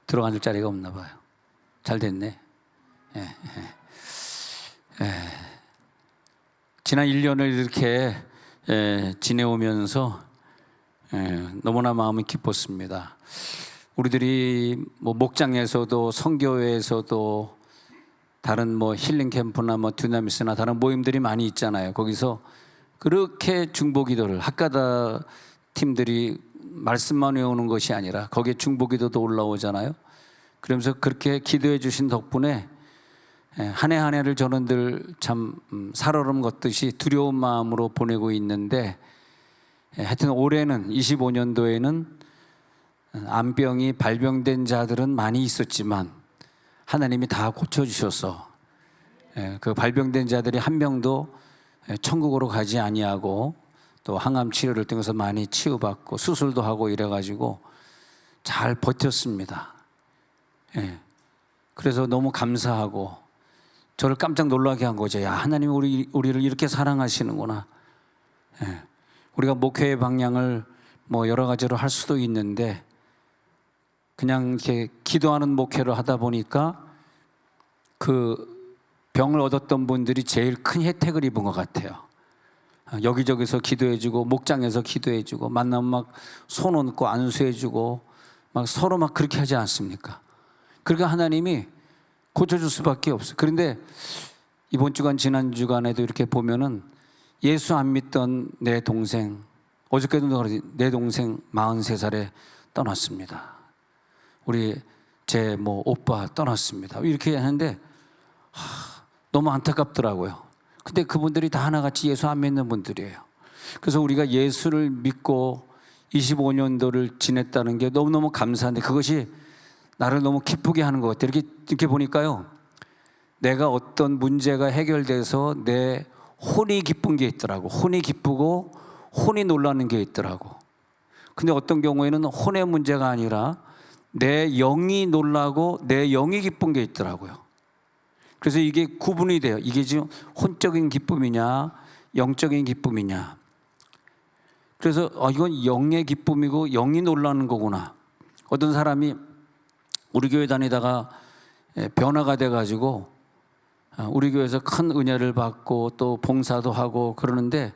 들어앉을 자리가 없나 봐요. 잘 됐네. 예, 예. 예. 지난 1년을 이렇게 지내오면서 너무나 마음이 기뻤습니다. 우리들이 뭐 목장에서도 선교회에서도 다른 뭐 힐링 캠프나 뭐 듀나미스나 다른 모임들이 많이 있잖아요. 거기서 그렇게 중보기도를 학가다 팀들이 말씀만 외우는 것이 아니라 거기에 중보기도도 올라오잖아요. 그러면서 그렇게 기도해 주신 덕분에 한 해 한 해를 저는 늘 참 살얼음 걷듯이 두려운 마음으로 보내고 있는데, 하여튼 올해는 25년도에는 암병이 발병된 자들은 많이 있었지만 하나님이 다 고쳐주셔서 그 발병된 자들이 한 명도 천국으로 가지 아니하고 또 항암 치료를 통해서 많이 치유받고 수술도 하고 이래가지고 잘 버텼습니다. 그래서 너무 감사하고 저를 깜짝 놀라게 한 거죠. 야, 하나님이 우리를 이렇게 사랑하시는구나. 우리가 목회의 방향을 뭐 여러 가지로 할 수도 있는데 그냥 이렇게 기도하는 목회를 하다 보니까 그 병을 얻었던 분들이 제일 큰 혜택을 입은 것 같아요. 여기저기서 기도해주고 목장에서 기도해주고 만나면 막 손 얹고 안수해주고 막 서로 막 그렇게 하지 않습니까? 그러니까 하나님이 고쳐줄 수밖에 없어요. 그런데 이번 주간 지난 주간에도 이렇게 보면은 예수 안 믿던 내 동생, 어저께도 그러지, 내 동생 43살에 떠났습니다. 우리 제 뭐 오빠 떠났습니다. 이렇게 하는데 너무 안타깝더라고요. 근데 그분들이 다 하나같이 예수 안 믿는 분들이에요. 그래서 우리가 예수를 믿고 25년도를 지냈다는 게 너무너무 감사한데 그것이 나를 너무 기쁘게 하는 것 같아요. 이렇게 보니까요, 내가 어떤 문제가 해결돼서 내 혼이 기쁜 게 있더라고. 혼이 기쁘고 혼이 놀라는 게 있더라고. 근데 어떤 경우에는 혼의 문제가 아니라 내 영이 놀라고 내 영이 기쁜 게 있더라고요. 그래서 이게 구분이 돼요. 이게 지금 혼적인 기쁨이냐 영적인 기쁨이냐. 그래서 이건 영의 기쁨이고 영이 놀라는 거구나. 어떤 사람이 우리 교회 다니다가 변화가 돼가지고 우리 교회에서 큰 은혜를 받고 또 봉사도 하고 그러는데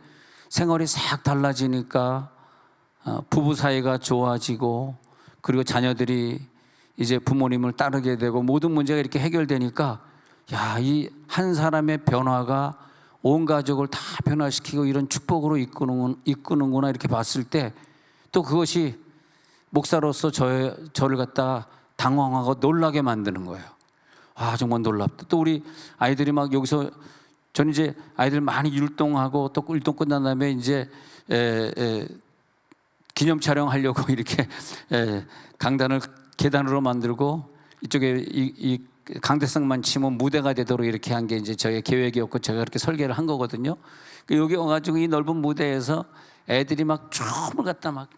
생활이 싹 달라지니까 부부 사이가 좋아지고 그리고 자녀들이 이제 부모님을 따르게 되고 모든 문제가 이렇게 해결되니까 야, 이 한 사람의 변화가 온 가족을 다 변화시키고 이런 축복으로 이끄는구나 이렇게 봤을 때 또 그것이 목사로서 저를 갖다가 당황하고 놀라게 만드는 거예요. 아, 정말 놀랍다. 또 우리 아이들이 막 여기서 저는 이제 아이들 많이 율동하고 또 율동 끝난 다음에 이제 기념 촬영하려고 이렇게 강단을 계단으로 만들고 이쪽에 이 강대상만 치면 무대가 되도록 이렇게 한 게 이제 저의 계획이었고 제가 그렇게 설계를 한 거거든요. 여기 와가지고 이 넓은 무대에서 애들이 막 춤을 갖다 막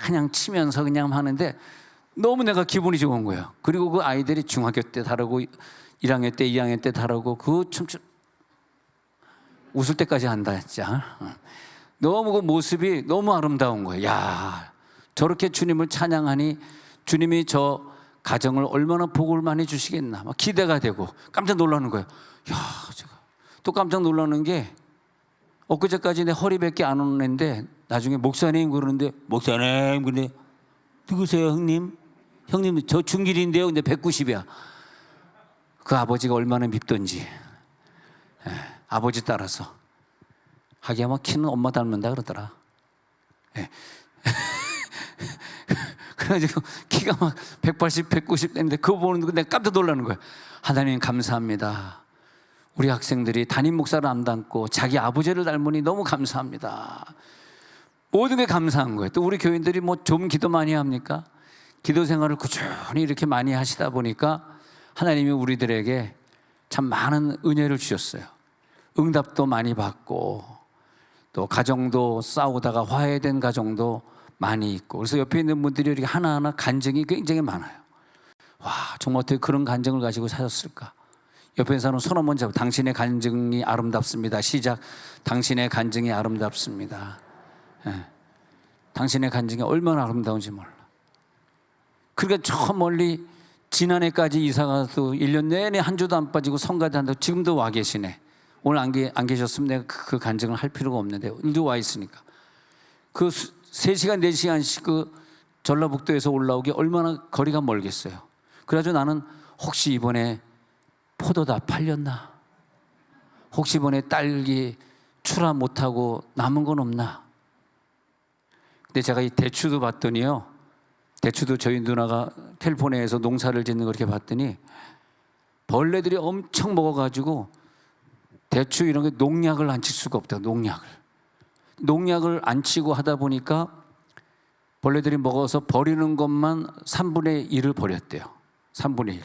그냥 치면서 그냥 하는데 너무 내가 기분이 좋은 거예요. 그리고 그 아이들이 중학교 때 다르고 1학년 때 2학년 때 다르고 그 춤 웃을 때까지 한다 진짜. 너무 그 모습이 너무 아름다운 거예요. 야, 저렇게 주님을 찬양하니 주님이 저 가정을 얼마나 복을 많이 주시겠나 막 기대가 되고 깜짝 놀라는 거예요. 야, 제가 또 깜짝 놀라는 게 엊그제까지 내 허리밖에 안 오는 애인데 나중에 목사님 그러는데 목사님 근데 누구세요 형님? 형님 저 중길인데요. 근데 190이야. 그 아버지가 얼마나 밉던지. 아버지 따라서 하기야 뭐 키는 엄마 닮는다 그러더라. 그래가지고 키가 막 180, 190 됐는데 그거 보는 거 내가 깜짝 놀라는 거야. 하나님 감사합니다. 우리 학생들이 담임 목사를 안 닮고 자기 아버지를 닮으니 너무 감사합니다. 모든 게 감사한 거예요. 또 우리 교인들이 뭐 좀 기도 많이 합니까? 기도 생활을 꾸준히 이렇게 많이 하시다 보니까 하나님이 우리들에게 참 많은 은혜를 주셨어요. 응답도 많이 받고 또 가정도 싸우다가 화해된 가정도 많이 있고 그래서 옆에 있는 분들이 이렇게 하나하나 간증이 굉장히 많아요. 와, 정말 어떻게 그런 간증을 가지고 사셨을까? 옆에 사는 손 한번 잡고 당신의 간증이 아름답습니다. 시작. 당신의 간증이 아름답습니다. 당신의 간증이 얼마나 아름다운지 몰라. 그러니까 저 멀리 지난해까지 이사 가서 1년 내내 한 주도 안 빠지고 성가대 한다고 지금도 와 계시네. 오늘 안 계셨으면 내가 그 간증을 할 필요가 없는데 오늘도 와 있으니까. 그 3시간 4시간씩 그 전라북도에서 올라오기 얼마나 거리가 멀겠어요. 그래가지고 나는 혹시 이번에 포도 다 팔렸나? 혹시 이번에 딸기 출하 못하고 남은 건 없나? 근데 제가 이 대추도 봤더니요, 대추도 저희 누나가 캘리포니아에서 농사를 짓는 거 이렇게 봤더니 벌레들이 엄청 먹어가지고 대추 이런 게 농약을 안 칠 수가 없다. 농약을 안 치고 하다 보니까 벌레들이 먹어서 버리는 것만 3분의 1을 버렸대요. 3분의 1.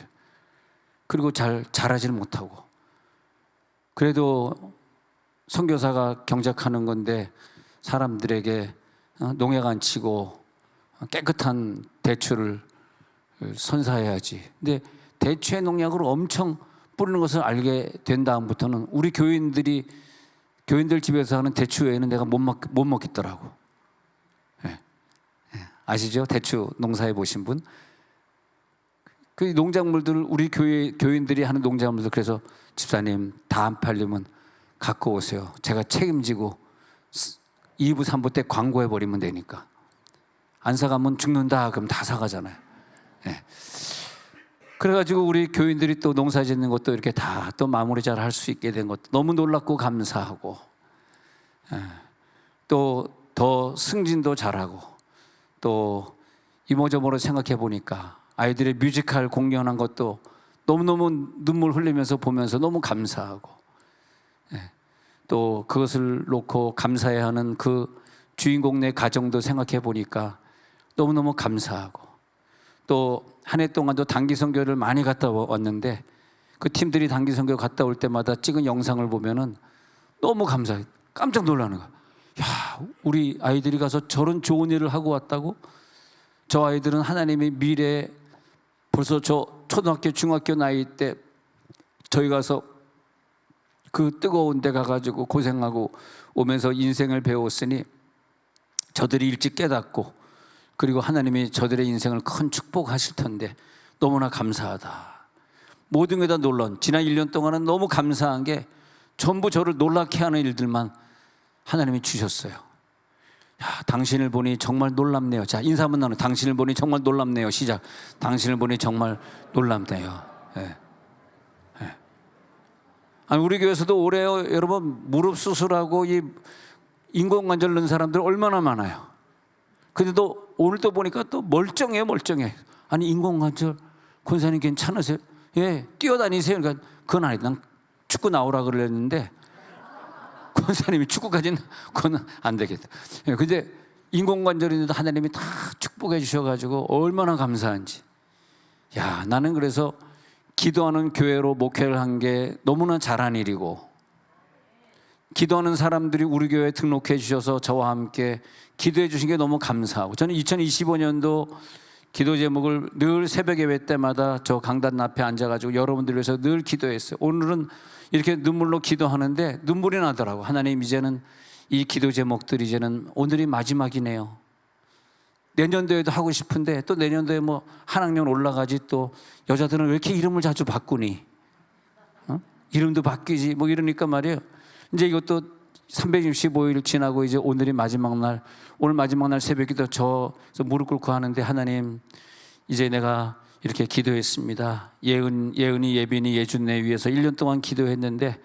그리고 잘 자라지를 못하고. 그래도 선교사가 경작하는 건데 사람들에게 농약 안 치고 깨끗한 대추를 선사해야지. 근데 대추의 농약으로 엄청 뿌리는 것을 알게 된 다음부터는 우리 교인들 집에서 하는 대추 외에는 내가 못 먹겠더라고. 네. 아시죠? 대추 농사해 보신 분? 그 농작물들을 우리 교인들이 하는 농작물들, 그래서 집사님 다 안 팔리면 갖고 오세요. 제가 책임지고 2부 3부 때 광고해 버리면 되니까. 안 사가면 죽는다 그럼 다 사가잖아요. 네. 그래가지고 우리 교인들이 또 농사 짓는 것도 이렇게 다 또 마무리 잘 할 수 있게 된 것도 너무 놀랍고 감사하고, 또 더 승진도 잘하고, 또 이모저모로 생각해 보니까 아이들의 뮤지컬 공연한 것도 너무너무 눈물 흘리면서 보면서 너무 감사하고, 또 그것을 놓고 감사해야 하는 그 주인공네 가정도 생각해 보니까 너무너무 감사하고, 또 한 해 동안도 단기 선교를 많이 갔다 왔는데 그 팀들이 단기 선교 갔다 올 때마다 찍은 영상을 보면은 너무 감사해. 깜짝 놀라는 거야. 야, 우리 아이들이 가서 저런 좋은 일을 하고 왔다고? 저 아이들은 하나님의 미래에 벌써 저 초등학교 중학교 나이 때 저희 가서 그 뜨거운 데 가가지고 고생하고 오면서 인생을 배웠으니 저들이 일찍 깨닫고, 그리고 하나님이 저들의 인생을 큰 축복하실 텐데 너무나 감사하다. 모든 게 다 놀라운, 지난 1년 동안은 너무 감사한 게 전부 저를 놀랍게 하는 일들만 하나님이 주셨어요. 야, 당신을 보니 정말 놀랍네요. 자, 인사 한번 나누. 당신을 보니 정말 놀랍네요. 시작. 당신을 보니 정말 놀랍네요. 네. 네. 아니, 우리 교회에서도 올해 여러분 무릎 수술하고 이 인공관절 넣은 사람들 얼마나 많아요. 근데 또 오늘 또 보니까 또 멀쩡해. 아니, 인공관절 권사님 괜찮으세요? 예, 뛰어다니세요. 그러니까 그건 아니다. 난 축구 나오라 그랬는데 권사님이 축구까지는 그건 안 되겠다. 예, 근데 인공관절인데도 하나님이 다 축복해 주셔가지고 얼마나 감사한지. 야, 나는 그래서 기도하는 교회로 목회를 한 게 너무나 잘한 일이고, 기도하는 사람들이 우리 교회에 등록해 주셔서 저와 함께 기도해 주신 게 너무 감사하고, 저는 2025년도 기도 제목을 늘 새벽 예배 때마다 저 강단 앞에 앉아가지고 여러분들 위해서 늘 기도했어요. 오늘은 이렇게 눈물로 기도하는데 눈물이 나더라고. 하나님, 이제는 이 기도 제목들 이제는 오늘이 마지막이네요. 내년도에도 하고 싶은데 또 내년도에 뭐 한 학년 올라가지, 또 여자들은 왜 이렇게 이름을 자주 바꾸니? 이름도 바뀌지 뭐 이러니까 말이에요. 이제 이것도 365일 지나고 이제 오늘이 마지막 날, 오늘 마지막 날 새벽에도 저 무릎 꿇고 하는데, 하나님, 이제 내가 이렇게 기도했습니다. 예은이, 예빈이, 예준네 위해서 1년 동안 기도했는데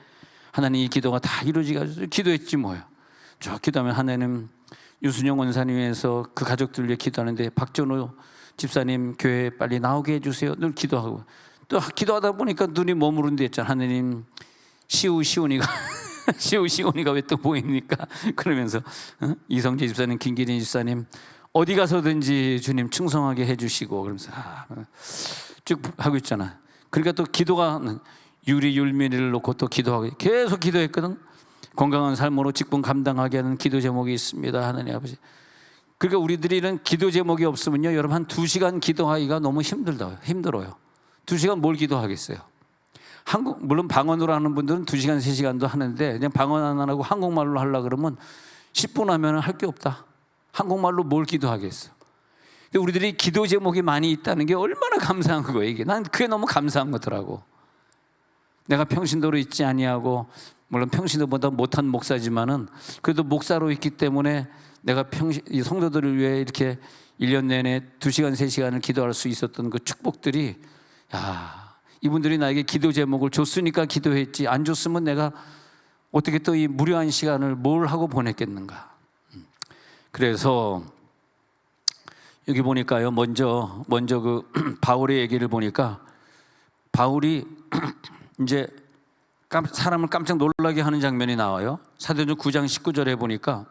하나님, 이 기도가 다 이루어지가지고 기도했지 뭐요. 저 기도하면 하나님, 유순영 원사님 위해서 그 가족들 위해 기도하는데 박전호 집사님 교회 빨리 나오게 해주세요. 늘 기도하고, 또 기도하다 보니까 눈이 머무른 데 있잖아. 하나님, 시온이가 시온이가 왜 또 보입니까? 그러면서 이성재 집사님, 김기린 집사님 어디 가서든지 주님 충성하게 해주시고, 그러면서 쭉 하고 있잖아. 그러니까 또 기도가 율미를 놓고 또 기도하고 계속 기도했거든. 건강한 삶으로 직분 감당하게 하는 기도 제목이 있습니다. 하나님 아버지. 그러니까 우리들이 이런 기도 제목이 없으면요, 여러분 한 2시간 기도하기가 너무 힘들어요. 2시간 뭘 기도하겠어요? 물론 방언으로 하는 분들은 2시간, 3시간도 하는데 그냥 방언 안 하고 한국말로 하려고 그러면 10분 하면 할 게 없다. 한국말로 뭘 기도하겠어? 근데 우리들이 기도 제목이 많이 있다는 게 얼마나 감사한 거예요. 이게 난 그게 너무 감사한 거더라고. 내가 평신도로 있지 아니하고, 물론 평신도보다 못한 목사지만은 그래도 목사로 있기 때문에 내가 이 성도들을 위해 이렇게 1년 내내 2시간 3시간을 기도할 수 있었던 그 축복들이, 야, 이분들이 나에게 기도 제목을 줬으니까 기도했지, 안 줬으면 내가 어떻게 또 이 무료한 시간을 뭘 하고 보냈겠는가. 그래서 여기 보니까요, 먼저 그 바울의 얘기를 보니까, 바울이 이제 사람을 깜짝 놀라게 하는 장면이 나와요. 사도행전 9장 19절에 보니까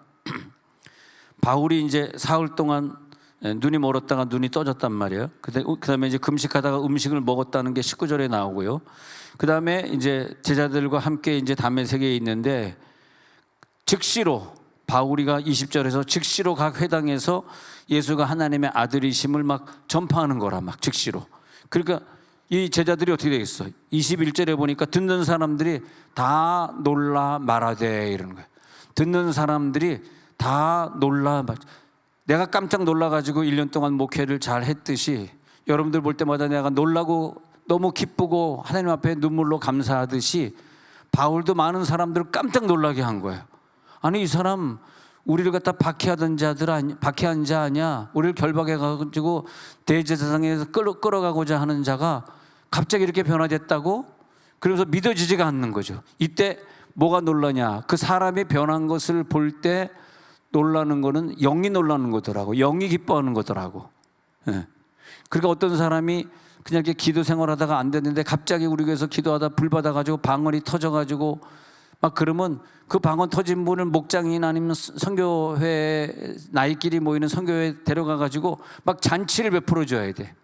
바울이 이제 사흘 동안 눈이 멀었다가 눈이 떠졌단 말이에요. 그다음에 이제 금식하다가 음식을 먹었다는 게 19절에 나오고요. 그다음에 이제 제자들과 함께 이제 다메섹에 있는데, 즉시로 바울이가 20절에서 즉시로 각 회당에서 예수가 하나님의 아들이심을 막 전파하는 거라, 막 즉시로. 그러니까 이 제자들이 어떻게 되겠어? 21절에 보니까 듣는 사람들이 다 놀라 말하되, 이러는 거예요. 듣는 사람들이 다 놀라. 내가 깜짝 놀라가지고 1년 동안 목회를 잘 했듯이, 여러분들 볼 때마다 내가 놀라고 너무 기쁘고 하나님 앞에 눈물로 감사하듯이, 바울도 많은 사람들을 깜짝 놀라게 한 거예요. 아니, 이 사람 우리를 갖다 박해한 자 아니야? 우리를 결박해가지고 대제사장에서 끌어가고자 하는 자가 갑자기 이렇게 변화됐다고? 그래서 믿어지지가 않는 거죠. 이때 뭐가 놀라냐? 그 사람이 변한 것을 볼 때 놀라는 거는 영이 놀라는 거더라고. 영이 기뻐하는 거더라고. 예. 그러니까 어떤 사람이 그냥 이렇게 기도 생활하다가 안 됐는데 갑자기 우리 교회에서 기도하다 불 받아가지고 방언이 터져가지고 막 그러면, 그 방언 터진 분을 목장이나 아니면 선교회, 나이끼리 모이는 선교회에 데려가가지고 막 잔치를 베풀어 줘야 돼.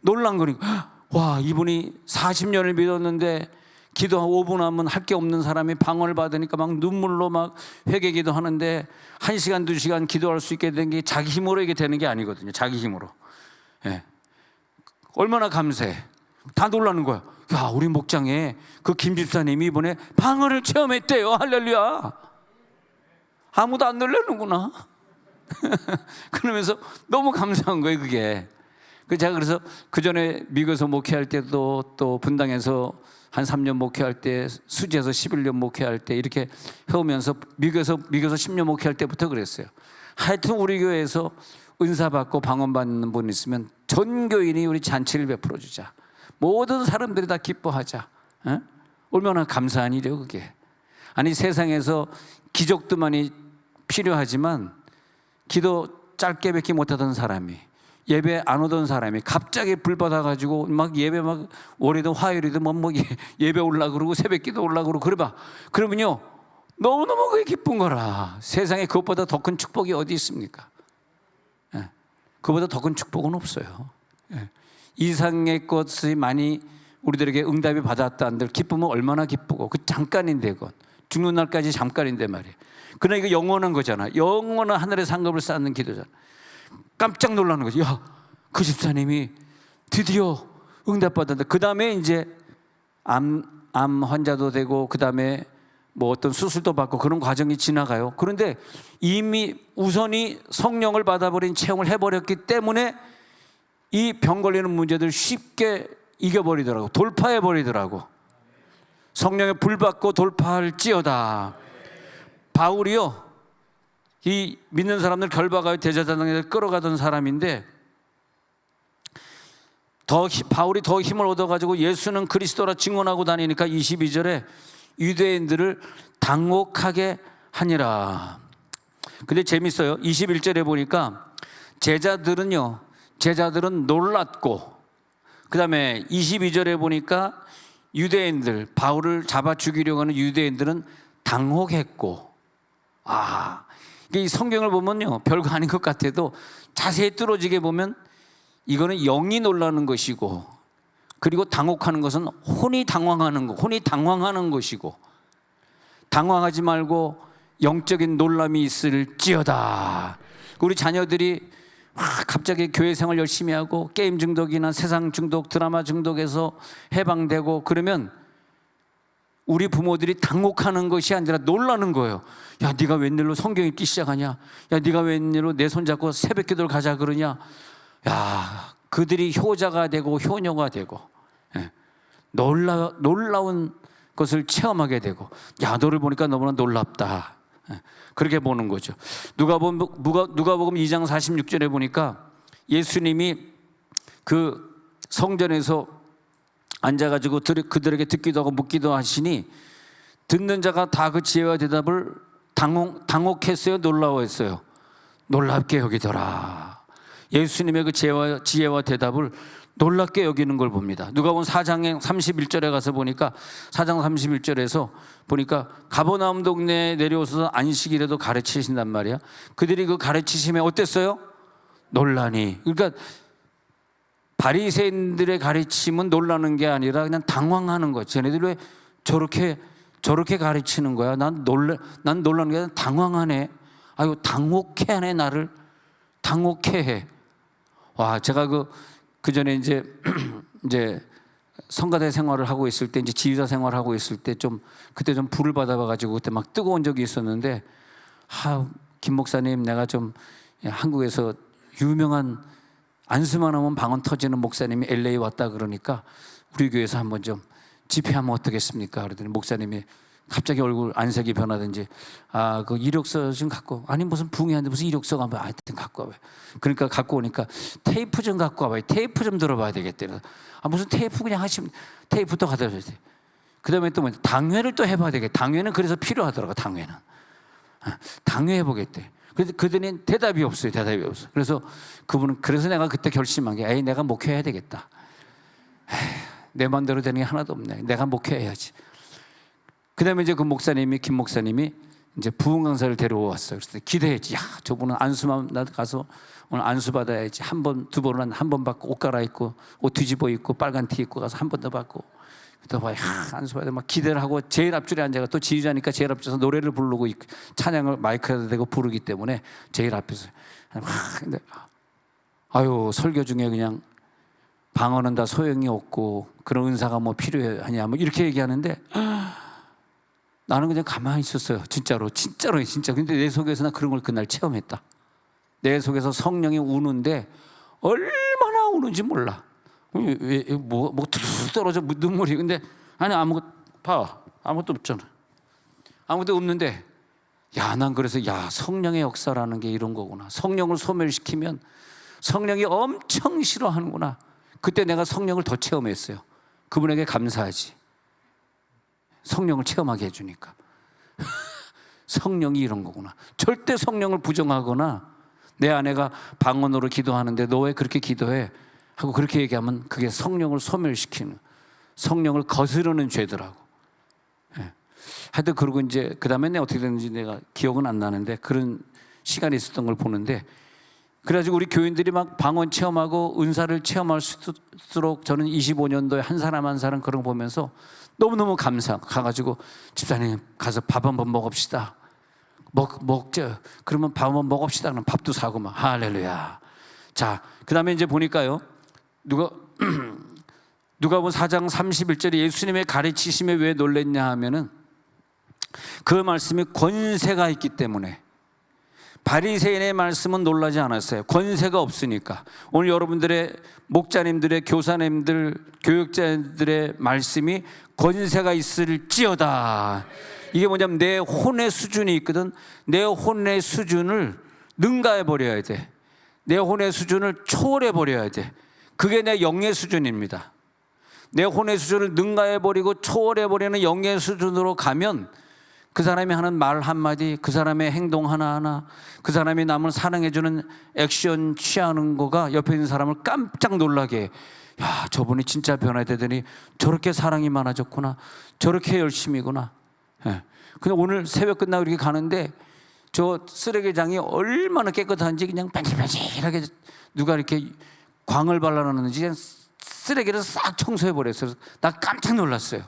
놀란 거니까. 와, 이분이 40년을 믿었는데 기도 5분 하면 할 게 없는 사람이 방언을 받으니까 막 눈물로 막 회개 기도하는데 1시간 2시간 기도할 수 있게 된 게 자기 힘으로 이게 되는 게 아니거든요. 자기 힘으로. 예. 얼마나 감사해. 다 놀라는 거야. 야, 우리 목장에 그 김 집사님이 이번에 방언을 체험했대요. 할렐루야. 아무도 안 놀라는구나. 그러면서 너무 감사한 거예요, 그게. 제가 그래서 그 전에 미국에서 목회할 때도, 또 분당에서 한 3년 목회할 때, 수지에서 11년 목회할 때 이렇게 해오면서 미국에서 10년 목회할 때부터 그랬어요. 하여튼 우리 교회에서 은사 받고 방언 받는 분 있으면 전 교인이 우리 잔치를 베풀어 주자. 모든 사람들이 다 기뻐하자. 에? 얼마나 감사한 일이에요, 그게. 아니, 세상에서 기적도 많이 필요하지만 기도 짧게밖에 못하던 사람이, 예배 안 오던 사람이 갑자기 불 받아가지고 막 예배 막 월요일이든 화요일이든 뭐 예배 올라 그러고 새벽기도 올라 그러고 그러면요 너무너무 그게 기쁜 거라. 세상에 그것보다 더 큰 축복이 어디 있습니까? 예. 그보다 더 큰 축복은 없어요. 예. 이상의 것이 많이 우리들에게 응답이 받았다는들 기쁘면 얼마나 기쁘고, 그 잠깐인데, 그건 죽는 날까지 잠깐인데 말이에요. 그러나 이거 영원한 거잖아. 영원한 하늘의 상급을 쌓는 기도잖아. 깜짝 놀라는 거지. 야, 그 집사님이 드디어 응답받았다. 그 다음에 이제 암 환자도 되고, 그 다음에 뭐 어떤 수술도 받고 그런 과정이 지나가요. 그런데 이미 우선이 성령을 받아버린 체험을 해버렸기 때문에 이 병 걸리는 문제들 쉽게 이겨버리더라고. 돌파해버리더라고. 성령의 불 받고 돌파할지어다. 바울이요, 이 믿는 사람들 결박하여 대제사장에 끌어가던 사람인데, 바울이 더 힘을 얻어가지고 예수는 그리스도라 증언하고 다니니까 22절에 유대인들을 당혹하게 하니라. 근데 재밌어요. 21절에 보니까 제자들은 놀랐고, 그 다음에 22절에 보니까 유대인들, 바울을 잡아 죽이려고 하는 유대인들은 당혹했고. 이 성경을 보면요, 별거 아닌 것 같아도 자세히 뚫어지게 보면 이거는 영이 놀라는 것이고, 그리고 당혹하는 것은 혼이 당황하는 것이고, 당황하지 말고 영적인 놀람이 있을지어다. 우리 자녀들이 갑자기 교회 생활 열심히 하고 게임 중독이나 세상 중독, 드라마 중독에서 해방되고 그러면 우리 부모들이 당혹하는 것이 아니라 놀라는 거예요. 야, 네가 웬일로 성경 읽기 시작하냐? 야, 네가 웬일로 내 손잡고 새벽 기도를 가자 그러냐? 야, 그들이 효자가 되고 효녀가 되고, 예, 놀라운 것을 체험하게 되고, 야, 너를 보니까 너무나 놀랍다. 예, 그렇게 보는 거죠. 누가복음 2장 46절에 보니까 예수님이 그 성전에서 앉아가지고 그들에게 듣기도 하고 묻기도 하시니 듣는 자가 다 그 지혜와 대답을 당혹했어요, 놀라워했어요? 놀랍게 여기더라. 예수님의 그 지혜와 대답을 놀랍게 여기는 걸 봅니다. 누가복음 4장 31절에 가서 보니까 4장 31절에서 보니까 가버나움 동네에 내려오셔서 안식일에도 가르치신단 말이야. 그들이 그 가르치심에 어땠어요? 놀라니. 그러니까 바리새인들의 가르침은 놀라는 게 아니라 그냥 당황하는 거지. 쟤네들 왜 저렇게 가르치는 거야? 난 놀라는 게 아니라 당황하네. 아유, 당혹해하네, 나를. 당혹해해. 와, 제가 그 전에 이제 성가대 생활을 하고 있을 때, 이제 지휘자 생활을 하고 있을 때 그때 좀 불을 받아봐가지고 그때 막 뜨거운 적이 있었는데, 김 목사님, 내가 좀 한국에서 유명한 안수만 하면 방언 터지는 목사님이 LA 왔다 그러니까 우리 교회에서 한번 좀 집회하면 어떻겠습니까? 그러더니 목사님이 갑자기 얼굴 안색이 변하든지, 그 이력서 좀 갖고, 아니 무슨 붕이한데 무슨 이력서가 뭐 하여튼 갖고 와봐요. 그러니까 갖고 오니까 테이프 좀 갖고 와봐요. 테이프 좀 들어봐야 되겠대. 무슨 테이프 그냥 하시면 테이프도 갖다 줘야 돼. 그 다음에 또 당회를 또 해봐야 되겠다. 당회는 그래서 필요하더라고. 당회는 당회 해보겠대. 그들은 대답이 없어요. 대답이 없어. 그래서 그분은, 그래서 내가 그때 결심한 게, 내가 목회해야 되겠다. 내 마음대로 되는 게 하나도 없네. 내가 목회해야지. 그 다음에 이제 그 목사님이, 김 목사님이 이제 부흥 강사를 데려왔어요. 그래서 기대했지. 야, 저분은 안수만 가서 오늘 안수 받아야지. 한 번, 두 번은 한 번 받고 옷 갈아입고 옷 뒤집어 입고 빨간 티 입고 가서 한 번 더 받고. 또 봐, 안수 받아 막 기대를 하고 제일 앞줄에 앉아가 또 지휘자니까 제일 앞줄에서 노래를 부르고 찬양을 마이크에다 대고 부르기 때문에 제일 앞에서 근데 아유, 설교 중에 그냥 방언은 다 소용이 없고 그런 은사가 뭐 필요하냐 뭐 이렇게 얘기하는데 나는 그냥 가만히 있었어요. 진짜로. 근데 내 속에서 나 그런 걸 그날 체험했다. 내 속에서 성령이 우는데 얼마나 우는지 몰라. 뭐 툭 떨어져 눈물이. 근데 아니 아무것도 없잖아. 아무것도 없는데, 난 그래서 성령의 역사라는 게 이런 거구나. 성령을 소멸시키면 성령이 엄청 싫어하는구나. 그때 내가 성령을 더 체험했어요. 그분에게 감사하지. 성령을 체험하게 해주니까. 성령이 이런 거구나. 절대 성령을 부정하거나 내 아내가 방언으로 기도하는데 너 왜 그렇게 기도해? 하고 그렇게 얘기하면 그게 성령을 소멸시키는, 성령을 거스르는 죄더라고. 하여튼 그러고 이제 그 다음에 어떻게 됐는지 내가 기억은 안 나는데 그런 시간이 있었던 걸 보는데, 그래가지고 우리 교인들이 막 방언 체험하고 은사를 체험할 수 있도록 저는 25년도에 한 사람 그런 거 보면서 너무너무 가가지고 집사님 가서 밥 한번 먹읍시다. 먹죠. 그러면 밥 한번 먹읍시다. 그럼 밥도 사고 막 할렐루야. 자, 그 다음에 이제 보니까요. 누가복음 4장 31절에 예수님의 가르치심에 왜 놀랬냐 하면은 그 말씀이 권세가 있기 때문에. 바리새인의 말씀은 놀라지 않았어요. 권세가 없으니까. 오늘 여러분들의 목자님들의, 교사님들, 교육자들의 말씀이 권세가 있을지어다. 이게 뭐냐면 내 혼의 수준이 있거든. 내 혼의 수준을 능가해 버려야 돼. 내 혼의 수준을 초월해 버려야 돼. 그게 내 영의 수준입니다. 내 혼의 수준을 능가해 버리고 초월해 버리는 영의 수준으로 가면 그 사람이 하는 말 한마디, 그 사람의 행동 하나하나, 그 사람이 남을 사랑해주는 액션 취하는 거가 옆에 있는 사람을 깜짝 놀라게 해. 야, 저분이 진짜 변화되더니 저렇게 사랑이 많아졌구나, 저렇게 열심이구나. 근데 오늘 새벽 끝나고 이렇게 가는데 저 쓰레기장이 얼마나 깨끗한지 그냥 반질반질하게 누가 이렇게 광을 발라놨는지 그냥 쓰레기를 싹 청소해버렸어요. 나 깜짝 놀랐어요.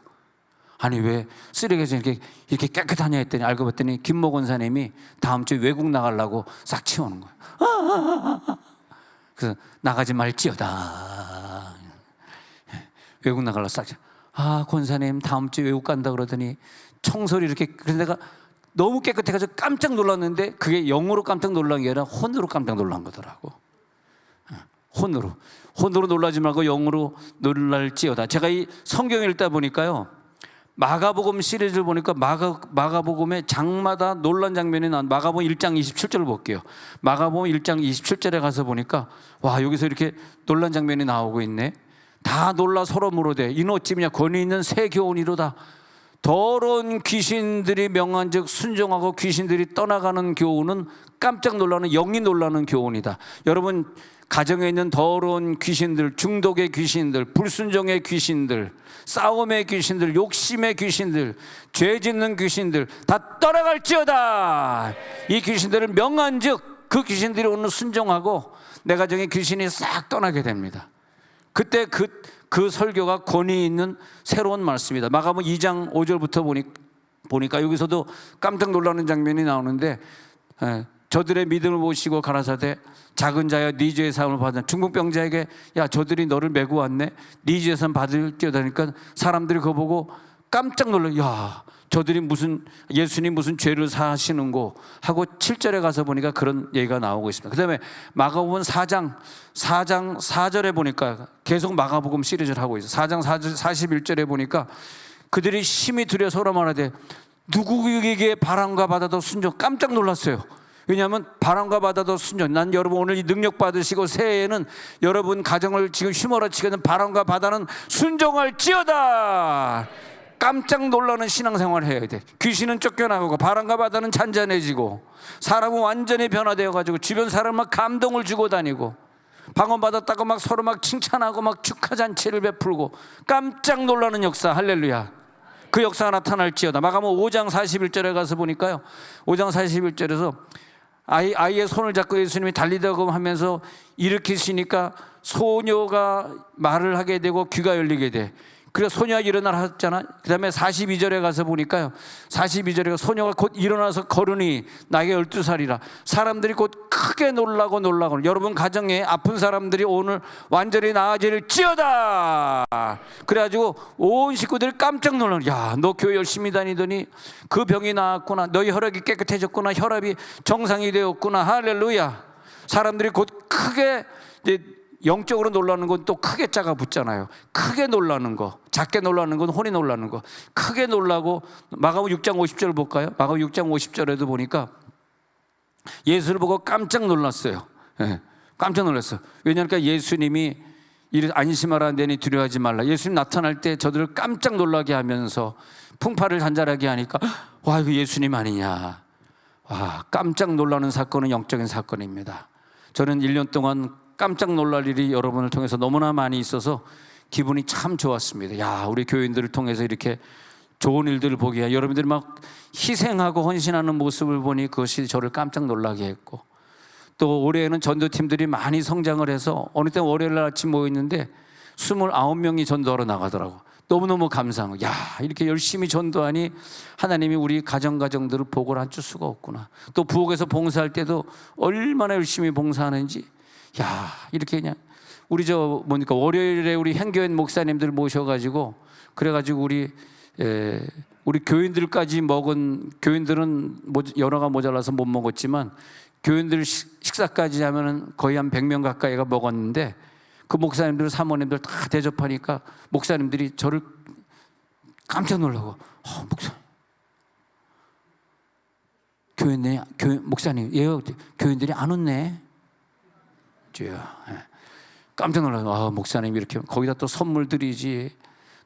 아니 왜 쓰레기장이 이렇게 깨끗하냐 했더니 알고 봤더니 김모 권사님이 다음 주에 외국 나가려고 싹 치우는 거예요. 그래서 나가지 말지어다. 외국 나가려고 싹 치워. 권사님 다음 주에 외국 간다 그러더니 청소를 이렇게. 그래서 내가 너무 깨끗해가지고 깜짝 놀랐는데 그게 영으로 깜짝 놀란 게 아니라 혼으로 깜짝 놀란 거더라고. 혼으로 놀라지 말고 영으로 놀랄지어다. 제가 이 성경 읽다 보니까요, 마가복음 시리즈를 보니까 마가복음의 장마다 놀란 장면이 나온 마가복음 1장 27절을 볼게요. 마가복음 1장 27절에 가서 보니까 와, 여기서 이렇게 놀란 장면이 나오고 있네. 다 놀라 서로 물어대 이는 어찌미냐 권위 있는 새 교훈이로다. 더러운 귀신들이 명한즉 순종하고 귀신들이 떠나가는 교훈은 깜짝 놀라는, 영이 놀라는 교훈이다. 여러분, 가정에 있는 더러운 귀신들, 중독의 귀신들, 불순종의 귀신들, 싸움의 귀신들, 욕심의 귀신들, 죄 짓는 귀신들 다 떠나갈지어다. 이 귀신들을 명한즉 그 귀신들이 오늘 순종하고 내 가정의 귀신이 싹 떠나게 됩니다. 그때 그 설교가 권위 있는 새로운 말씀이다. 마가복음 2장 5절부터 보니까 여기서도 깜짝 놀라는 장면이 나오는데, 저들의 믿음을 보시고 가라사대 작은 자여 네 죄의 사함을 받은 중풍병자에게 야, 저들이 너를 메고 왔네, 네 죄의 사함 받을지어다니까 사람들이 그거 보고 깜짝 놀라. 야, 저들이 예수님 무슨 죄를 사하시는고 하고 7절에 가서 보니까 그런 얘기가 나오고 있습니다. 그 다음에 마가복음 4장 4절에 보니까 계속 마가복음 시리즈를 하고 있어요. 4장 41절에 보니까 그들이 심히 두려워 서로 말하되 누구에게 바람과 바다도 순종. 깜짝 놀랐어요. 왜냐하면 바람과 바다도 순종. 난 여러분 오늘 이 능력 받으시고 새해에는 여러분 가정을 지금 휘몰아치게 하는 바람과 바다는 순종할지어다. 깜짝 놀라는 신앙생활을 해야 돼. 귀신은 쫓겨나가고 바람과 바다는 잔잔해지고 사람은 완전히 변화되어가지고 주변 사람은 감동을 주고 다니고 방언받았다고 막 서로 막 칭찬하고 막 축하잔치를 베풀고 깜짝 놀라는 역사. 할렐루야. 그 역사가 나타날지어다. 마가복음 5장 41절에 가서 보니까요, 5장 41절에서 아이의 손을 잡고 예수님이 달리다고 하면서 일으키시니까 소녀가 말을 하게 되고 귀가 열리게 돼. 그래서 소녀가 일어나라 하셨잖아. 그 다음에 42절에 가서 보니까요, 42절에 소녀가 곧 일어나서 걸으니 나이가 12살이라 사람들이 곧 크게 놀라고 여러분 가정에 아픈 사람들이 오늘 완전히 나아질지어다. 그래가지고 온 식구들이 깜짝 놀라는, 야, 너 교회 열심히 다니더니 그 병이 나았구나, 너희 혈액이 깨끗해졌구나, 혈압이 정상이 되었구나. 할렐루야. 사람들이 곧 크게, 이제 영적으로 놀라는 건 또 크게 짜가 붙잖아요. 크게 놀라는 거, 작게 놀라는 건 혼이 놀라는 거. 크게 놀라고. 마가복음 6장 50절을 볼까요? 마가복음 6장 50절에도 보니까 예수를 보고 깜짝 놀랐어요. 깜짝 놀랐어요. 왜냐하니까 예수님이 안심하라 내니 두려워하지 말라. 예수님 나타날 때 저들을 깜짝 놀라게 하면서 풍파를 잔잔하게 하니까 와, 이거 예수님 아니냐. 와, 깜짝 놀라는 사건은 영적인 사건입니다. 저는 1년 동안 깜짝 놀랄 일이 여러분을 통해서 너무나 많이 있어서 기분이 참 좋았습니다. 야, 우리 교인들을 통해서 이렇게 좋은 일들을 보기에 여러분들이 막 희생하고 헌신하는 모습을 보니 그것이 저를 깜짝 놀라게 했고, 또 올해에는 전도팀들이 많이 성장을 해서 어느 때 월요일 날 아침 모였는데 29명이 전도하러 나가더라고. 너무너무 감사하고, 야, 이렇게 열심히 전도하니 하나님이 우리 가정들을 복을 안 줄 수가 없구나. 또 부엌에서 봉사할 때도 얼마나 열심히 봉사하는지, 야, 이렇게 그냥 우리 월요일에 우리 hen교회 목사님들 모셔가지고 그래가지고 우리 교인들까지 먹은, 교인들은 연어가 모자라서 못 먹었지만 교인들 식사까지 하면은 거의 한 100명 가까이가 먹었는데, 그 목사님들 사모님들 다 대접하니까 목사님들이 저를 깜짝 놀라고, 목사님, 교인들이 안 웃네. 깜짝 놀라서, 목사님 이렇게 거기다 또 선물 드리지,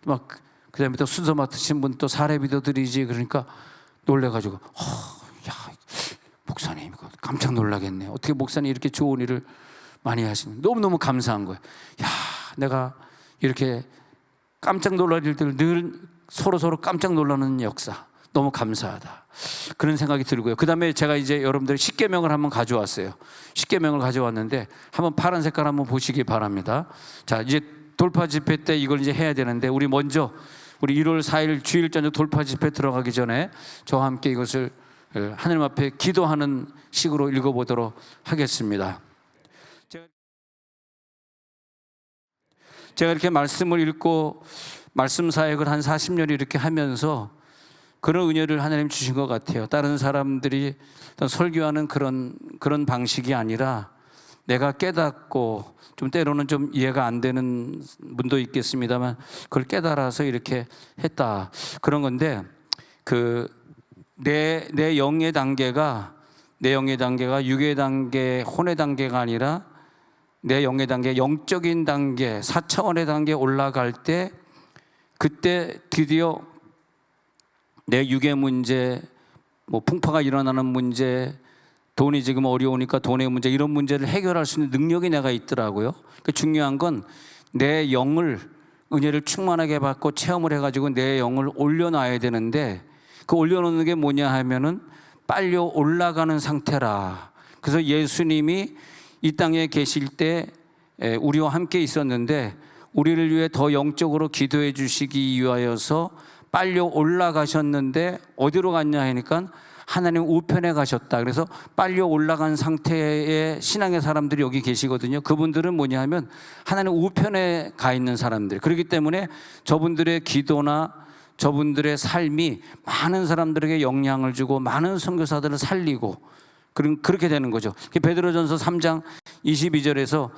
막 그다음에 또 순서 맡으신 분 또 사례비도 드리지. 그러니까 놀래가지고, 야, 목사님 이거 깜짝 놀라겠네. 어떻게 목사님 이렇게 좋은 일을 많이 하시는, 너무너무 감사한 거예요. 야, 내가 이렇게 깜짝 놀랄 일들, 늘 서로 깜짝 놀라는 역사, 너무 감사하다, 그런 생각이 들고요. 그 다음에 제가 이제 여러분들 십계명을 한번 가져왔어요. 십계명을 가져왔는데 한번 파란 색깔 한번 보시기 바랍니다. 자, 이제 돌파 집회 때 이걸 이제 해야 되는데, 우리 먼저 우리 1월 4일 주일 저녁 돌파 집회 들어가기 전에 저와 함께 이것을 하나님 앞에 기도하는 식으로 읽어보도록 하겠습니다. 제가 이렇게 말씀을 읽고 말씀 사역을 한 40년 이렇게 하면서 그런 은혜를 하나님 주신 것 같아요. 다른 사람들이 설교하는 그런 방식이 아니라 내가 깨닫고, 좀 때로는 좀 이해가 안 되는 분도 있겠습니다만 그걸 깨달아서 이렇게 했다, 그런 건데, 내 영의 단계가 육의 단계, 혼의 단계가 아니라 내 영의 단계, 영적인 단계, 4차원의 단계에 올라갈 때, 그때 드디어 내 육의 문제, 뭐 풍파가 일어나는 문제, 돈이 지금 어려우니까 돈의 문제, 이런 문제를 해결할 수 있는 능력이 내가 있더라고요. 그러니까 중요한 건 내 영을, 은혜를 충만하게 받고 체험을 해가지고 내 영을 올려놔야 되는데, 그 올려놓는 게 뭐냐 하면은 빨리 올라가는 상태라. 그래서 예수님이 이 땅에 계실 때 우리와 함께 있었는데, 우리를 위해 더 영적으로 기도해 주시기 위하여서 빨리 올라가셨는데, 어디로 갔냐 하니까 하나님 우편에 가셨다. 그래서 빨리 올라간 상태의 신앙의 사람들이 여기 계시거든요. 그분들은 뭐냐 하면 하나님 우편에 가 있는 사람들. 그렇기 때문에 저분들의 기도나 저분들의 삶이 많은 사람들에게 영향을 주고 많은 선교사들을 살리고 그렇게 되는 거죠. 베드로전서 3장 22절에서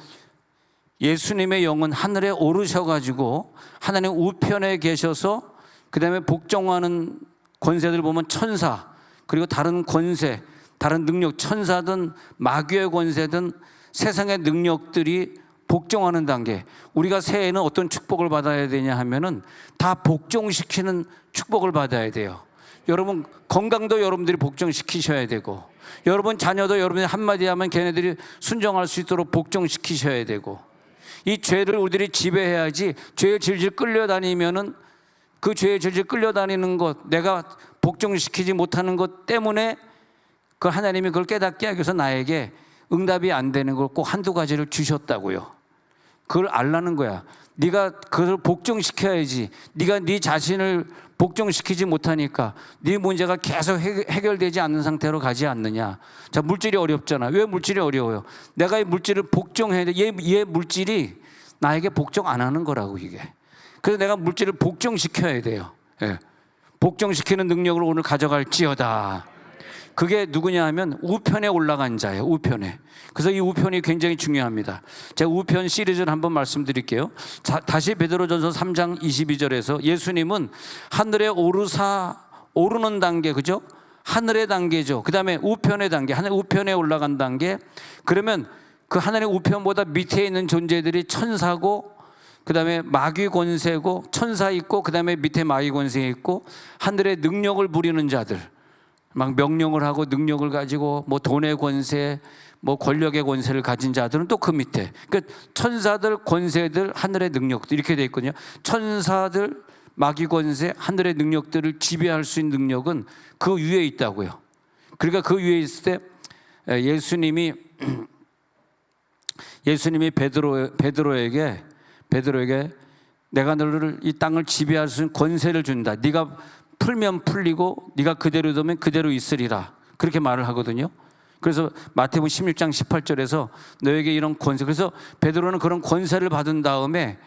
예수님의 영은 하늘에 오르셔가지고 하나님 우편에 계셔서, 그 다음에 복종하는 권세들 보면 천사, 그리고 다른 권세, 다른 능력, 천사든 마귀의 권세든 세상의 능력들이 복종하는 단계. 우리가 새해에는 어떤 축복을 받아야 되냐 하면은 다 복종시키는 축복을 받아야 돼요. 여러분 건강도 여러분들이 복종시키셔야 되고, 여러분 자녀도 여러분이 한마디 하면 걔네들이 순종할 수 있도록 복종시키셔야 되고, 이 죄를 우리들이 지배해야지. 죄에 질질 끌려다니면은 그 죄에 질질 끌려다니는 것, 내가 복종시키지 못하는 것 때문에 그 하나님이 그걸 깨닫게 하기 위해서 나에게 응답이 안 되는 걸 꼭 한두 가지를 주셨다고요. 그걸 알라는 거야. 네가 그걸 복종시켜야지. 네가 네 자신을 복종시키지 못하니까 네 문제가 계속 해결되지 않는 상태로 가지 않느냐. 자, 물질이 어렵잖아. 왜 물질이 어려워요? 내가 이 물질을 복종해야 돼. 얘 물질이 나에게 복종 안 하는 거라고, 이게. 그래서 내가 물질을 복종시켜야 돼요. 예. 복종시키는 능력을 오늘 가져갈지어다. 그게 누구냐 하면 우편에 올라간 자예요. 우편에. 그래서 이 우편이 굉장히 중요합니다. 제가 우편 시리즈를 한번 말씀드릴게요. 다시 베드로전서 3장 22절에서 예수님은 하늘에 오르는 단계, 그죠? 하늘의 단계죠. 그 다음에 우편의 단계, 하늘 우편에 올라간 단계. 그러면 그 하늘의 우편보다 밑에 있는 존재들이 천사고, 그 다음에 마귀 권세고, 천사 있고, 그 다음에 밑에 마귀 권세 있고, 하늘의 능력을 부리는 자들, 막 명령을 하고 능력을 가지고 뭐 돈의 권세, 뭐 권력의 권세를 가진 자들은 또 그 밑에. 그러니까 천사들, 권세들, 하늘의 능력들 이렇게 돼 있거든요. 천사들, 마귀 권세, 하늘의 능력들을 지배할 수 있는 능력은 그 위에 있다고요. 그러니까 그 위에 있을 때 예수님이 베드로에게 내가 너를 이 땅을 지배할 수 있는 권세를 준다. 네가 풀면 풀리고 네가 그대로 두면 그대로 있으리라. 그렇게 말을 하거든요. 그래서 마태복음 16장 18절에서 너에게 이런 권세, 그래서 베드로는 그런 권세를 받은 다음에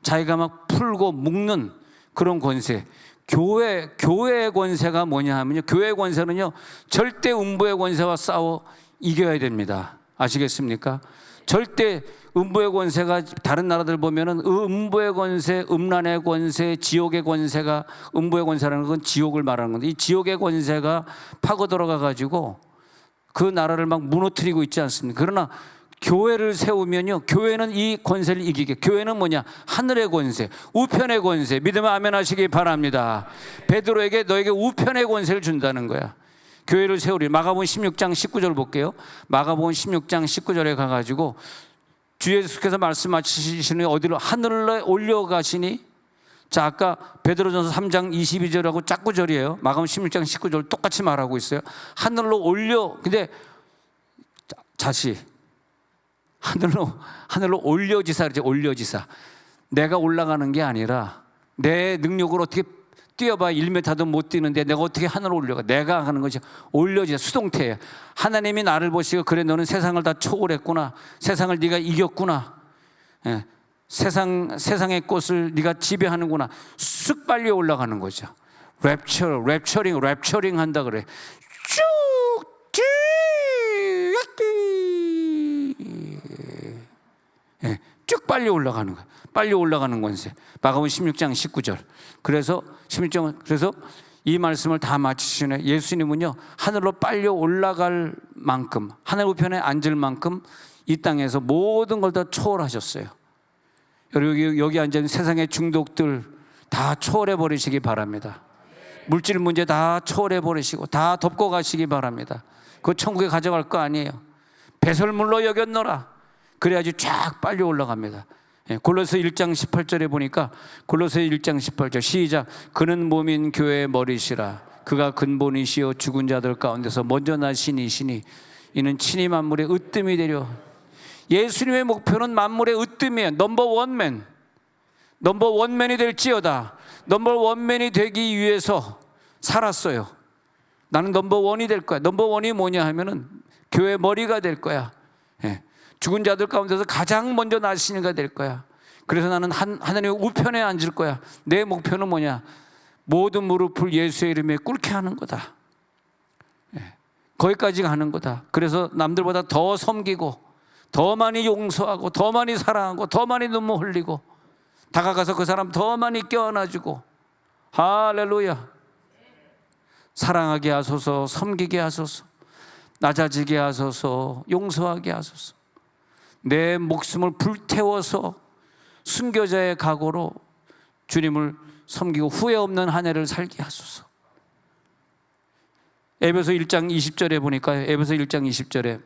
자기가 막 풀고 묶는 그런 권세. 교회의 권세가 뭐냐 하면요, 교회의 권세는요 절대 음부의 권세와 싸워 이겨야 됩니다. 아시겠습니까? 절대 음부의 권세가, 다른 나라들 보면은 음부의 권세, 음란의 권세, 지옥의 권세가, 음부의 권세라는 건 지옥을 말하는 건데, 이 지옥의 권세가 파고 들어가 가지고 그 나라를 막 무너뜨리고 있지 않습니까? 그러나 교회를 세우면요, 교회는 이 권세를 이기게. 교회는 뭐냐? 하늘의 권세, 우편의 권세. 믿으면 아멘 하시기 바랍니다. 베드로에게 너에게 우편의 권세를 준다는 거야. 교회를 세우리. 마가복음 16장 19절 볼게요. 마가복음 16장 19절에 가가지고 주 예수께서 말씀하시는 어디로? 하늘로 올려가시니. 자, 아까 베드로전서 3장 22절하고 짝구절이에요. 마가복음 16장 19절 똑같이 말하고 있어요. 하늘로 올려. 근데 다시 하늘로 올려지사 그러죠. 올려지사. 내가 올라가는 게 아니라 내 능력으로 어떻게 뛰어봐 1m도 못 뛰는데 내가 어떻게 하늘로 올려가? 내가 하는 것이 올려지사, 수동태예요. 하나님이 나를 보시고 그래 너는 세상을 다 초월했구나. 세상을 네가 이겼구나. 예. 세상의 꽃을 네가 지배하는구나. 쑥 빨리 올라가는 거죠. 랩처링 한다 그래. 쭉 빨리 올라가는 거예요. 빨리 올라가는 권세. 마가복음 16장 19절. 그래서 16장, 그래서 이 말씀을 다 마치시네. 예수님은요, 하늘로 빨리 올라갈 만큼, 하늘 우편에 앉을 만큼 이 땅에서 모든 걸 다 초월하셨어요. 여기 앉아있는 세상의 중독들 다 초월해 버리시기 바랍니다. 물질 문제 다 초월해 버리시고 다 덮고 가시기 바랍니다. 그거 천국에 가져갈 거 아니에요. 배설물로 여겼노라. 그래야지 쫙 빨리 올라갑니다. 골로새 1장 18절에 보니까, 골로새 1장 18절 시작. 그는 몸인 교회의 머리시라. 그가 근본이시요 죽은 자들 가운데서 먼저 나신 이시니 이는 친히 만물의 으뜸이 되려. 예수님의 목표는 만물의 으뜸이에요. 넘버 원맨. 넘버 원맨이 될지어다. 넘버 원맨이 되기 위해서 살았어요. 나는 넘버 원이 될 거야. 넘버 원이 뭐냐 하면은 교회 머리가 될 거야. 죽은 자들 가운데서 가장 먼저 나시는 이가 될 거야. 그래서 나는 하나님의 우편에 앉을 거야. 내 목표는 뭐냐? 모든 무릎을 예수의 이름에 꿇게 하는 거다. 거기까지 가는 거다. 그래서 남들보다 더 섬기고 더 많이 용서하고 더 많이 사랑하고 더 많이 눈물 흘리고 다가가서 그 사람 더 많이 껴안아주고, 할렐루야. 사랑하게 하소서, 섬기게 하소서, 낮아지게 하소서, 용서하게 하소서. 내 목숨을 불태워서 순교자의 각오로 주님을 섬기고 후회 없는 한 해를 살게 하소서. 에베소 1장 20절에 보니까 에베소 1장 20절에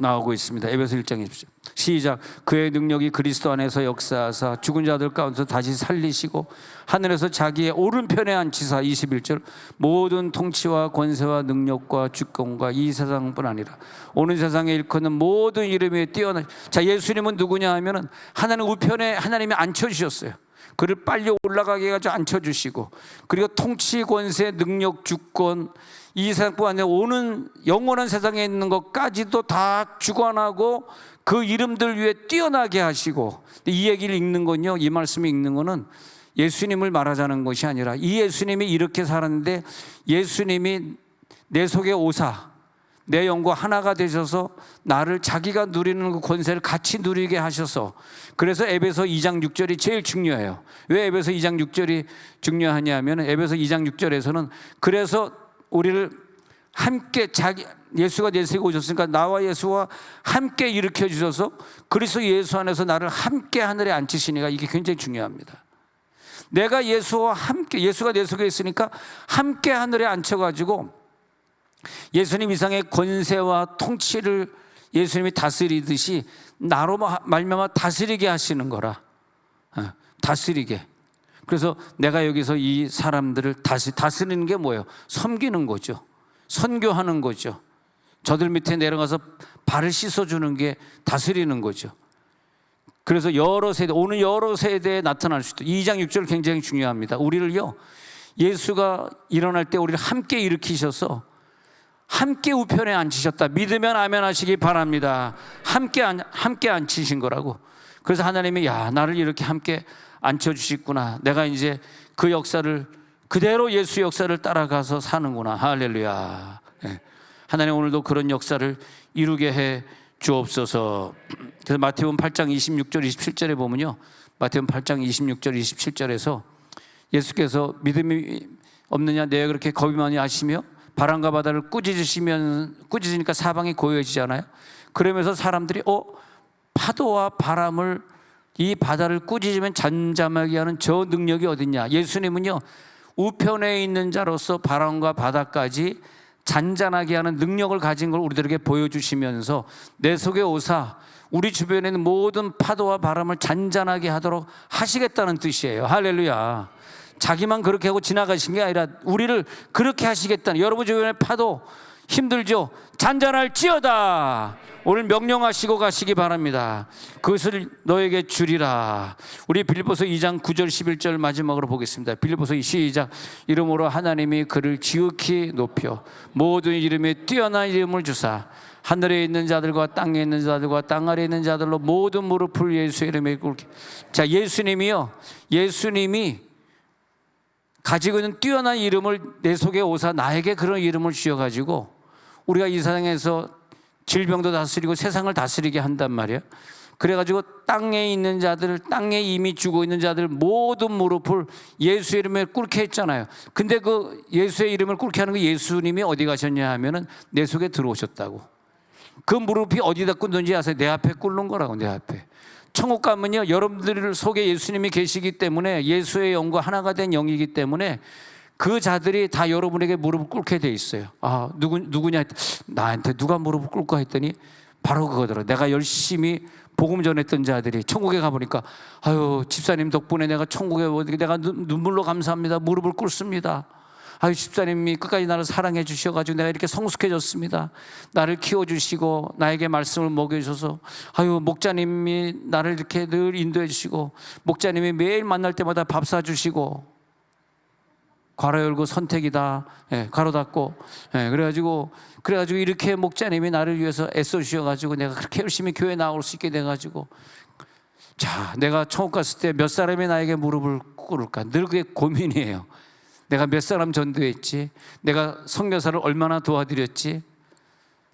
나오고 있습니다. 에베소 1장 20절 시작. 그의 능력이 그리스도 안에서 역사하사 죽은 자들 가운데서 다시 살리시고 하늘에서 자기의 오른편에 앉히사 21절 모든 통치와 권세와 능력과 주권과 이 세상뿐 아니라 오는 세상에 일컫는 모든 이름에 뛰어나. 자, 예수님은 누구냐 하면은 하나님 우편에 하나님이 앉혀주셨어요. 그를 빨리 올라가게 해가지고 앉혀주시고, 그리고 통치, 권세, 능력, 주권, 이 세상뿐 아니라 오는 영원한 세상에 있는 것까지도 다 주관하고 그 이름들 위에 뛰어나게 하시고. 이 얘기를 읽는 건요, 이 말씀을 읽는 거는 예수님을 말하자는 것이 아니라 이 예수님이 이렇게 살았는데 예수님이 내 속에 오사 내 영과 하나가 되셔서 나를 자기가 누리는 그 권세를 같이 누리게 하셔서, 그래서 에베소 2장 6절이 제일 중요해요. 왜 에베소 2장 6절이 중요하냐 하면 에베소 2장 6절에서는 그래서 우리를 함께 예수가 내 속에 오셨으니까 나와 예수와 함께 일으켜 주셔서 그리스도 예수 안에서 나를 함께 하늘에 앉히시니까 이게 굉장히 중요합니다. 내가 예수와 함께, 예수가 내 속에 있으니까 함께 하늘에 앉혀가지고 예수님 이상의 권세와 통치를 예수님이 다스리듯이 나로 말미암아 다스리게 하시는 거라. 다스리게. 그래서 내가 여기서 이 사람들을 다스리는 게 뭐예요? 섬기는 거죠. 선교하는 거죠. 저들 밑에 내려가서 발을 씻어주는 게 다스리는 거죠. 그래서 여러 세대, 오늘 여러 세대에 나타날 수도. 2장 6절 굉장히 중요합니다. 우리를요, 예수가 일어날 때 우리를 함께 일으키셔서 함께 우편에 앉히셨다. 믿으면 아멘 하시기 바랍니다. 함께 앉히신 거라고. 그래서 하나님이 나를 이렇게 함께 앉혀주셨구나. 내가 이제 그 역사를 그대로 예수 역사를 따라가서 사는구나. 할렐루야. 하나님 오늘도 그런 역사를 이루게 해 주옵소서. 그래서 마태복음 8장 26절 27절에 보면요, 마태복음 8장 26절 27절에서 예수께서 믿음이 없느냐, 내가 그렇게 겁이 많이 하시며 바람과 바다를 꾸짖으니까 사방이 고요해지잖아요. 그러면서 사람들이 파도와 바람을, 이 바다를 꾸짖으면 잠잠하게 하는 저 능력이 어딨냐. 예수님은요, 우편에 있는 자로서 바람과 바다까지 잔잔하게 하는 능력을 가진 걸 우리들에게 보여주시면서 내 속에 오사 우리 주변에 있는 모든 파도와 바람을 잔잔하게 하도록 하시겠다는 뜻이에요. 할렐루야. 자기만 그렇게 하고 지나가신 게 아니라 우리를 그렇게 하시겠다는. 여러분 주변에 파도 힘들죠? 잔잔할지어다. 오늘 명령하시고 가시기 바랍니다. 그것을 너에게 주리라. 우리 빌립보서 2장 9절 11절 마지막으로 보겠습니다. 빌립보서 시작. 이름으로 하나님이 그를 지극히 높여 모든 이름에 뛰어난 이름을 주사 하늘에 있는 자들과 땅에 있는 자들과 땅 아래에 있는 자들로 모든 무릎을 예수의 이름에 꿇게. 자, 예수님이 가지고 있는 뛰어난 이름을 내 속에 오사 나에게 그런 이름을 주셔가지고 우리가 이 세상에서 질병도 다스리고 세상을 다스리게 한단 말이에요. 그래가지고 땅에 있는 자들, 땅에 이미 죽어 있는 자들 모든 무릎을 예수의 이름에 꿇게 했잖아요. 근데 그 예수의 이름을 꿇게 하는 그 예수님이 어디 가셨냐 하면은 내 속에 들어오셨다고. 그 무릎이 어디다 꿇는지 아세요? 내 앞에 꿇는 거라고. 내 앞에. 천국 가면요, 여러분들 속에 예수님이 계시기 때문에, 예수의 영과 하나가 된 영이기 때문에 그 자들이 다 여러분에게 무릎을 꿇게 돼 있어요. 아, 누구냐? 나한테 누가 무릎을 꿇까 했더니 바로 그거더라. 내가 열심히 복음 전했던 자들이 천국에 가보니까, 아유, 집사님 덕분에 내가 천국에 오게, 내가 눈물로 감사합니다. 무릎을 꿇습니다. 아유, 집사님이 끝까지 나를 사랑해 주셔가지고 내가 이렇게 성숙해졌습니다. 나를 키워주시고 나에게 말씀을 먹여주셔서, 아유, 목자님이 나를 이렇게 늘 인도해 주시고, 목자님이 매일 만날 때마다 밥 사주시고, 괄호 열고 선택이다, 괄호 닫고, 그래가지고 이렇게 목자님이 나를 위해서 애써 주셔가지고 내가 그렇게 열심히 교회 나올 수 있게 돼가지고, 자, 내가 천국 갔을 때 몇 사람이 나에게 무릎을 꿇을까? 늘 그게 고민이에요. 내가 몇 사람 전도했지? 내가 선교사를 얼마나 도와드렸지?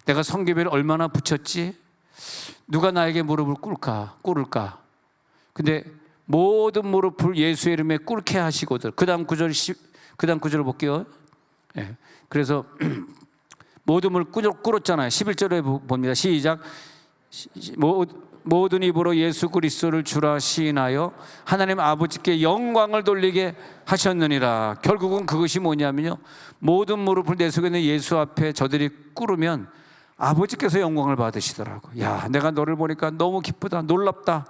내가 선교배를 얼마나 붙였지? 누가 나에게 무릎을 꿇을까? 근데 모든 무릎을 예수의 이름에 꿇게 하시거든. 그 다음 구절을 볼게요. 그래서 모든 무릎을 꿇었잖아요. 11절에 봅니다. 시작. 모든 입으로 예수 그리스도를 주라 시인하여 하나님 아버지께 영광을 돌리게 하셨느니라. 결국은 그것이 뭐냐면요, 모든 무릎을 내 속에 있는 예수 앞에 저들이 꿇으면 아버지께서 영광을 받으시더라고. 야, 내가 너를 보니까 너무 기쁘다, 놀랍다.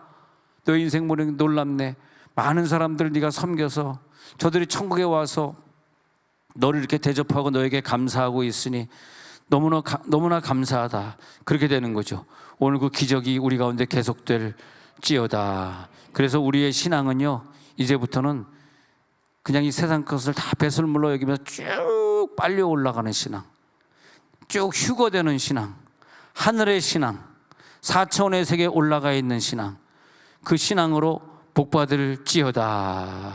너 인생 보니 놀랍네. 많은 사람들 네가 섬겨서 저들이 천국에 와서 너를 이렇게 대접하고 너에게 감사하고 있으니 너무나 감사하다. 그렇게 되는 거죠. 오늘 그 기적이 우리 가운데 계속될지어다. 그래서 우리의 신앙은요, 이제부터는 그냥 이 세상 것을 다 배설물로 여기면서 쭉 빨리 올라가는 신앙, 쭉 휴거되는 신앙, 하늘의 신앙, 4차원의 세계에 올라가 있는 신앙, 그 신앙으로 복받을지어다.